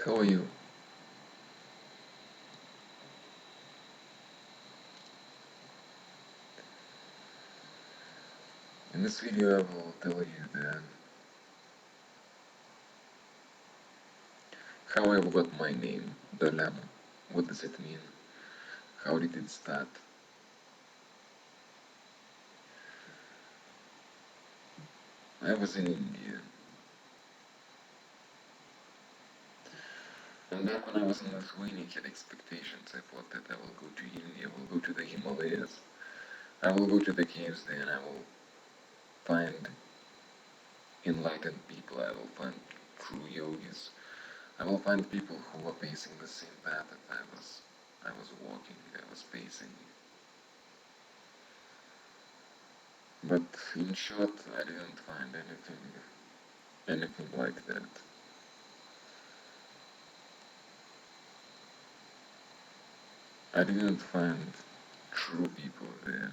How are you? In this video I will tell you that how I got my name, the Llama. What does it mean? How did it start? I was in India, and back when I was in Lithuania I had expectations. I thought that I will go to India, I will go to the Himalayas, I will go to the caves there and I will find enlightened people, I will find true yogis, I will find people who are pacing the same path that I was walking, I was pacing. But in short, I didn't find anything like that. I didn't find true people there.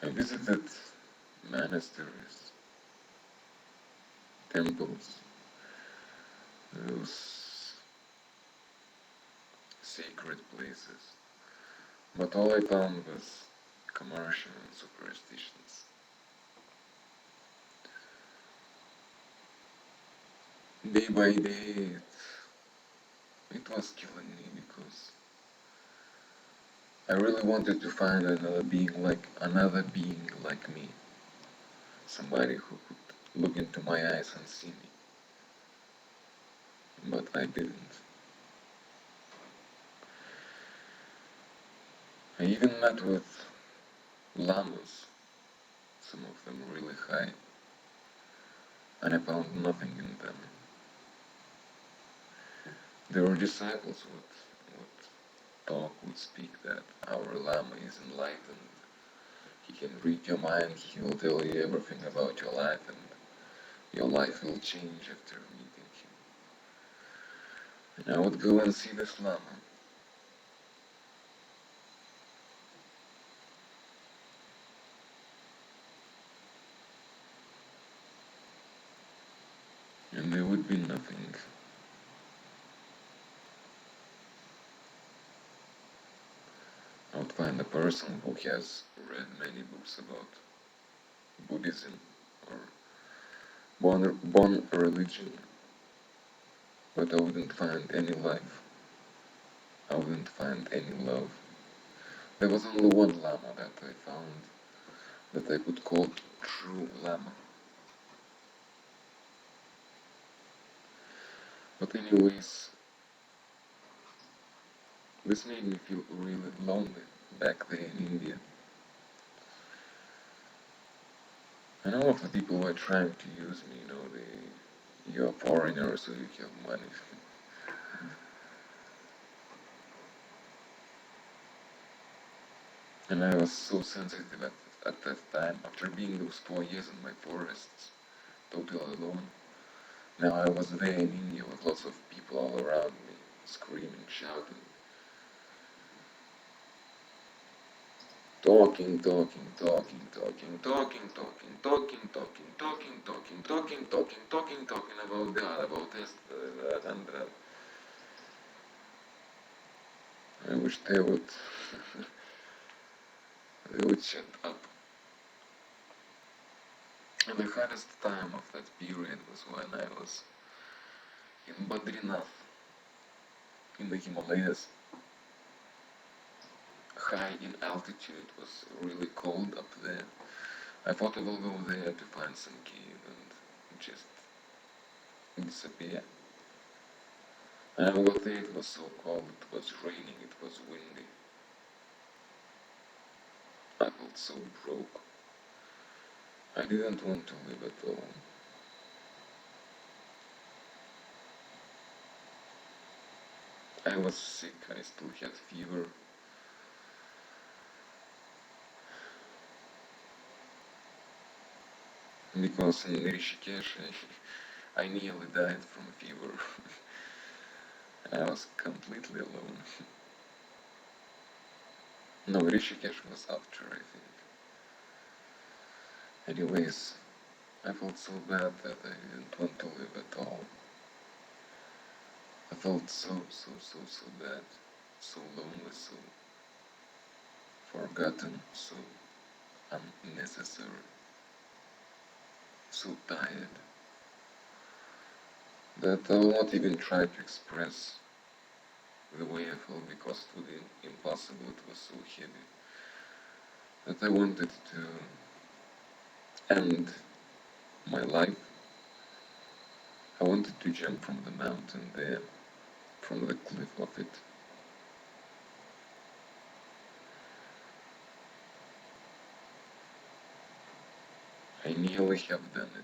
I visited monasteries, temples, those sacred places, but all I found was commercial and superstitions. Day by day, it was killing me because I really wanted to find another being like me, somebody who could look into my eyes and see me, but I didn't. I even met with lamas, some of them really high, and I found nothing in them. Their disciples would talk, would speak that our lama is enlightened, he can read your mind, he will tell you everything about your life, and your life will change after meeting him. And I would go and see this lama. And there would be nothing. I would find a person who has read many books about Buddhism or Bon religion, but I wouldn't find any life. I wouldn't find any love. There was only one lama that I found that I could call true lama. But anyways, this made me feel really lonely back there in India. And all of the people were trying to use me, you're a foreigner so you have money. And I was so sensitive at that time, after being those 4 years in my forests, totally alone. Now I was there in India with lots of people all around me, screaming, shouting, talking about God, about this, that, and that. I wish they would shut up. And the hardest time of that period was when I was in Badrinath, in the Himalayas, high in altitude. It was really cold up there. I thought I will go there to find some cave and just disappear. And I got there, it was so cold, it was raining, it was windy. I felt so broke. I didn't want to live at all. I was sick, I still had fever. Because in Rishikesh I nearly died from fever. I was completely alone. No, Rishikesh was after, I think. Anyways, I felt so bad that I didn't want to live at all. felt so bad, so lonely, so forgotten, so unnecessary, so tired, that I will not even try to express the way I felt because it would be impossible, it was so heavy, that I wanted to end my life. I wanted to jump from the mountain there, from the cliff of it. I nearly have done it.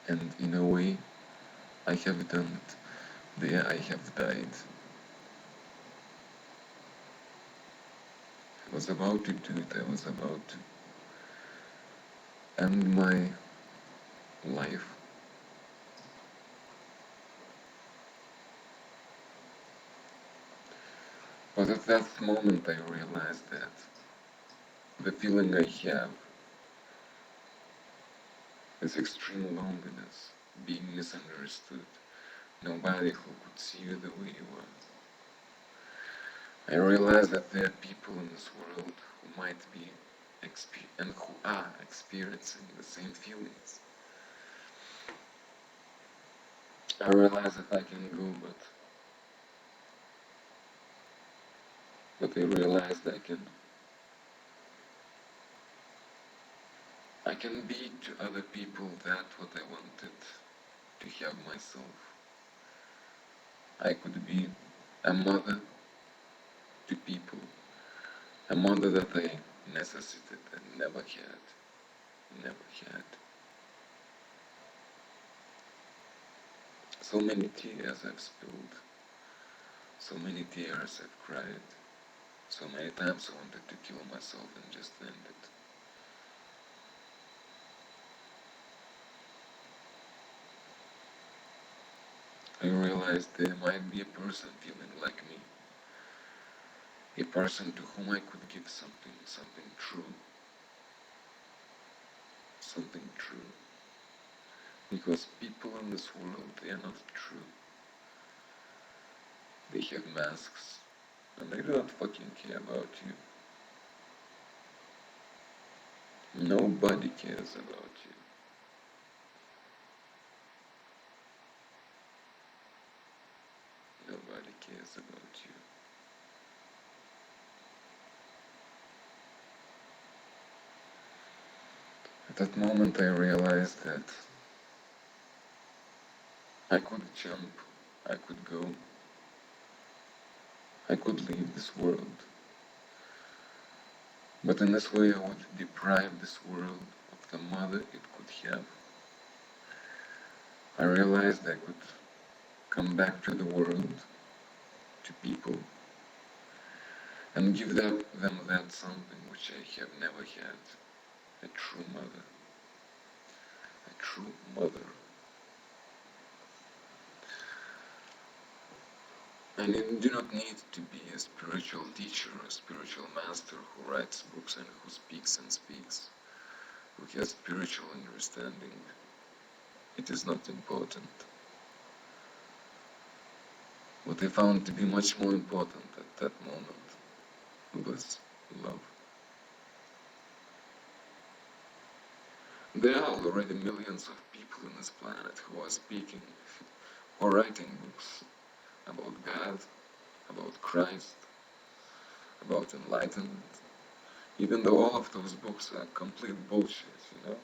And in a way, I have done it. There I have died. I was about to do it. I was about to end my life. But at that moment I realized that the feeling I have is extreme loneliness, being misunderstood, nobody who could see you the way you are. I realized that there are people in this world who might be and who are experiencing the same feelings. I realized that I can go, but I realized I can be to other people that what I wanted to have myself. I could be a mother to people, a mother that I necessitated and never had. So many tears I've spilled, so many tears I've cried, so many times I wanted to kill myself and just end it. I realized there might be a person feeling like me, a person to whom I could give something true, something true. Because people in this world, they are not true. They have masks, and they do not fucking care about you. Nobody cares about you. Nobody cares about you. At that moment I realized that I could jump, I could go, I could leave this world. But in this way I would deprive this world of the mother it could have. I realized I could come back to the world, to people, and give them that something which I have never had, a true mother, a true mother. And you do not need to be a spiritual teacher or a spiritual master who writes books and who speaks and speaks, who has spiritual understanding. It is not important. What I found to be much more important at that moment was love. There are already millions of people on this planet who are speaking or writing books about God, about Christ, about enlightenment, even though all of those books are complete bullshit, you know?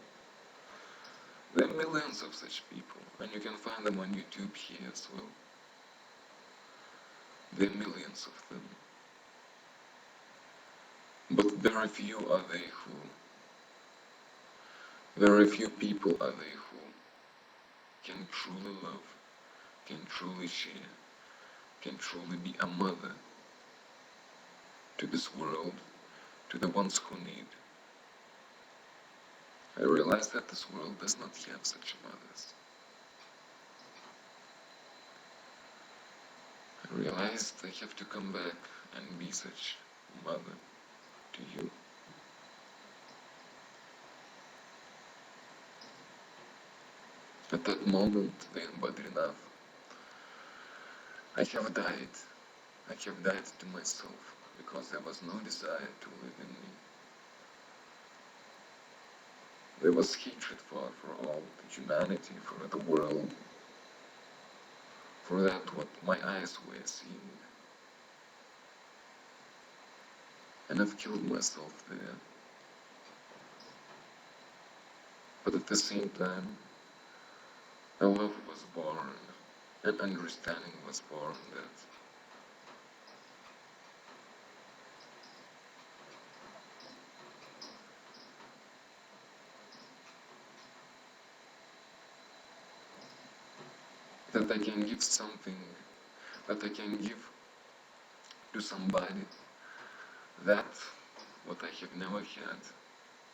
There are millions of such people, and you can find them on YouTube here as well. There are millions of them. But very few people are there who can truly love, can truly share, can truly be a mother to this world, to the ones who need. I realize that this world does not have such mothers. I realized I have to come back and be such mother to you. At that moment, then Badrinath, I have died. I have died to myself because there was no desire to live in me. There was hatred for all the humanity, for the world, for that what my eyes were seeing. And I've killed myself there. But at the same time, a love was born, an understanding was born that I can give something, that I can give to somebody, that what I have never had,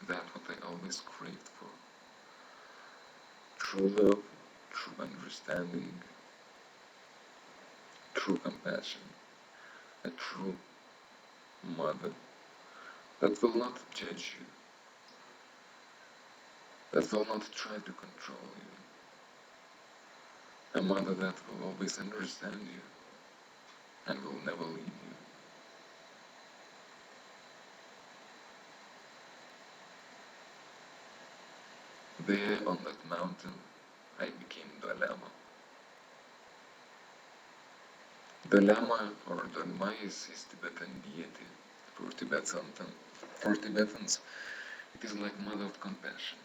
that what I always craved for. True love, true understanding, true compassion, a true mother that will not judge you, that will not try to control you, a mother that will always understand you and will never leave you. There on that mountain, I became Dalama. Dalama or Dalmais is Tibetan deity for Tibetans, it is like mother of compassion.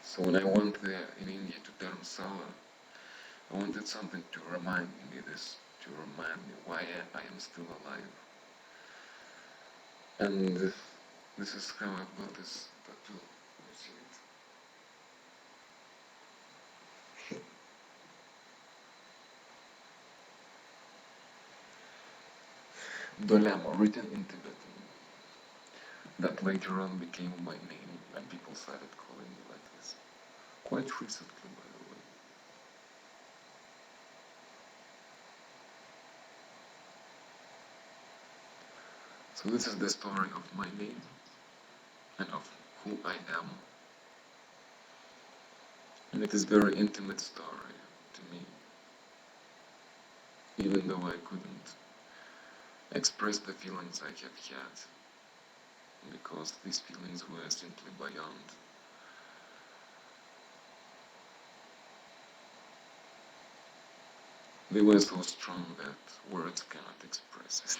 So when I went there in India to Dharamsala, I wanted something to remind me this, to remind me why I am still alive. And this is how I got this tattoo. You see it? Dolama, written in Tibetan. That later on became my name, and people started calling me like this. Quite recently, by the way. So this is the story of my name and of who I am. And it is a very intimate story to me, even though I couldn't express the feelings I have had, because these feelings were simply beyond. They were so strong that words cannot express it.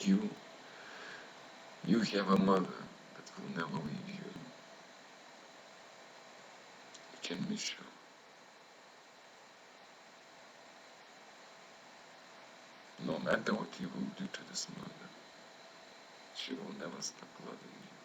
You, you have a mother that will never leave you. You can be sure. No matter what you will do to this mother, she will never stop loving you.